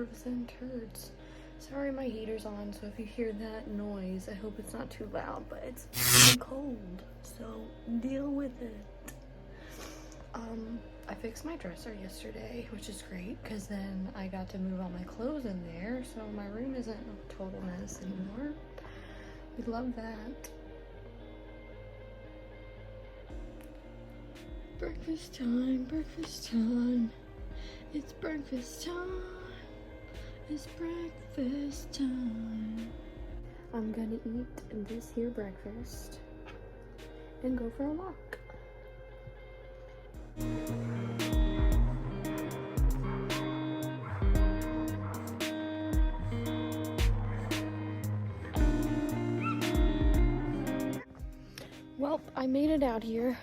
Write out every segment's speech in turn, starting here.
nerves and turds. Sorry my heater's on, so if you hear that noise, I hope it's not too loud, but it's cold, so deal with it. I fixed my dresser yesterday, which is great, because then I got to move all my clothes in there, so my room isn't a total mess anymore. We love that. Breakfast time, breakfast time. It's breakfast time. It's breakfast time. I'm gonna eat this here breakfast and go for a walk. Well, I made it out here.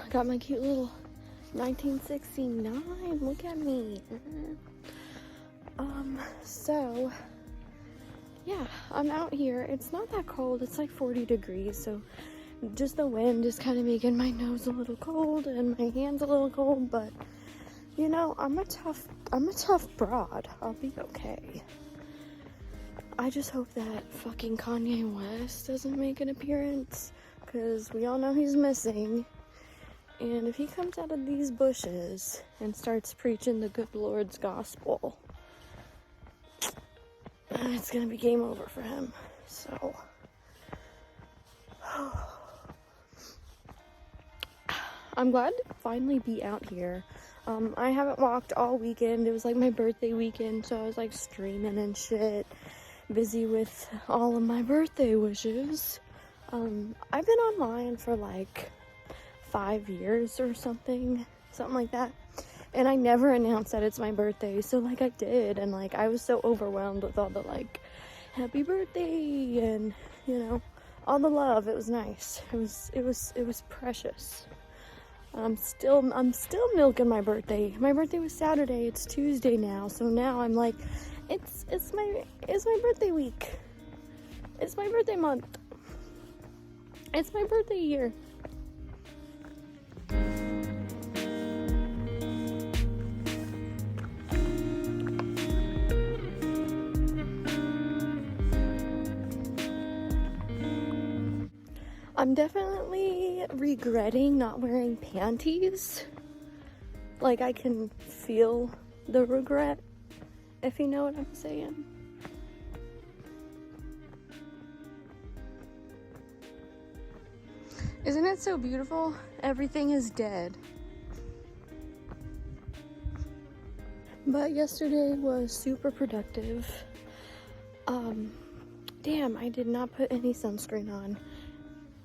Got my cute little 1969. Look at me. So yeah, I'm out here. It's not that cold. It's like 40 degrees, so just the wind is kind of making my nose a little cold and my hands a little cold, but you know, I'm a tough broad. I'll be okay. I just hope that fucking Kanye West doesn't make an appearance, because we all know he's missing. And if he comes out of these bushes and starts preaching the good Lord's gospel, it's gonna be game over for him. So I'm glad to finally be out here. I haven't walked all weekend. It was like my birthday weekend, so I was like streaming and shit, busy with all of my birthday wishes. I've been online for like 5 years or something like that, and I never announced that it's my birthday, so like I did, and like I was so overwhelmed with all the like happy birthday and, you know, all the love. It was nice. It was precious. I'm still milking my birthday. My birthday was Saturday. It's Tuesday now, so now I'm like, it's my birthday week. It's my birthday month. It's my birthday year. I'm definitely regretting not wearing panties. Like, I can feel the regret, if you know what I'm saying. Isn't it so beautiful? Everything is dead. But yesterday was super productive. Damn, I did not put any sunscreen on.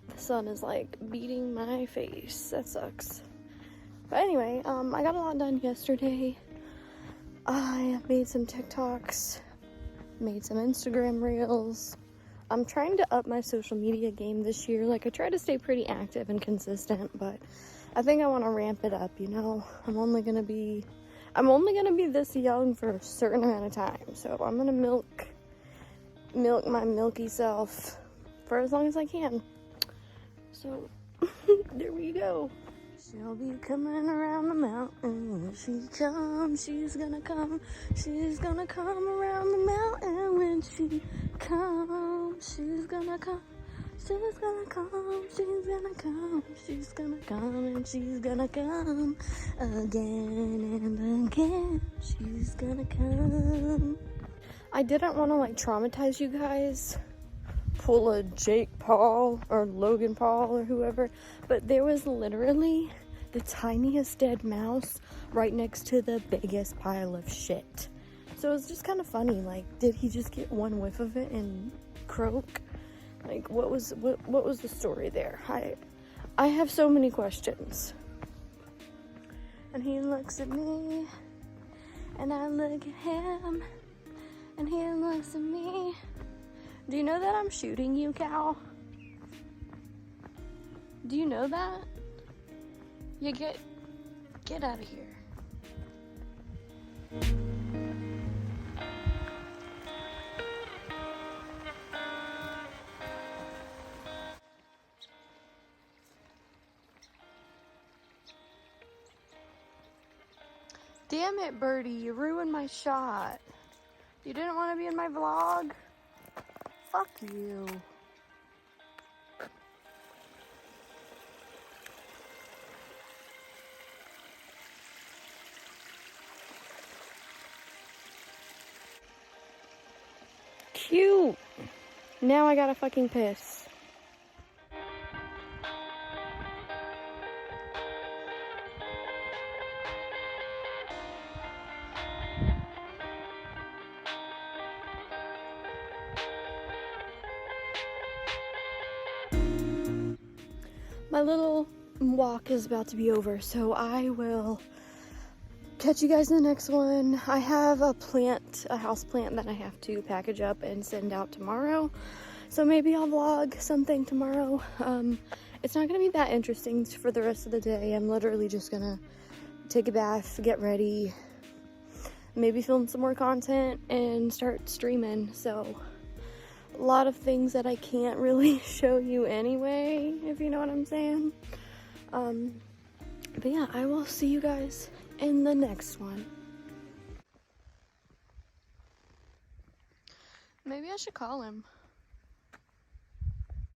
The sun is like beating my face. That sucks. But anyway, I got a lot done yesterday. I made some TikToks, made some Instagram reels. I'm trying to up my social media game this year. Like, I try to stay pretty active and consistent, but I think I want to ramp it up, you know? I'm only gonna be this young for a certain amount of time, so I'm gonna milk my milky self for as long as I can. So there we go. She'll be coming around the mountain. When she comes, she's gonna come. She's gonna come around the mountain. When she comes, she's gonna come. She's gonna come. She's gonna come. She's gonna come, and she's gonna come again and again. She's gonna come. I didn't want to like traumatize you guys, pull a Jake Paul or Logan Paul or whoever, but there was literally the tiniest dead mouse right next to the biggest pile of shit. So it was just kind of funny. Like, did he just get one whiff of it and croak? Like, what was the story there? I have so many questions. And he looks at me, and I look at him, and he looks at me. Do you know that I'm shooting you, Cal? Do you know that? You get out of here. Damn it, Birdie, you ruined my shot. You didn't want to be in my vlog? Fuck you. Cute. Now I gotta fucking piss. My little walk is about to be over, so I will catch you guys in the next one. I have a house plant that I have to package up and send out tomorrow. So maybe I'll vlog something tomorrow. It's not gonna be that interesting for the rest of the day. I'm literally just gonna take a bath, get ready, maybe film some more content and start streaming. So a lot of things that I can't really show you anyway, if you know what I'm saying. But yeah, I will see you guys in the next one. Maybe I should call him.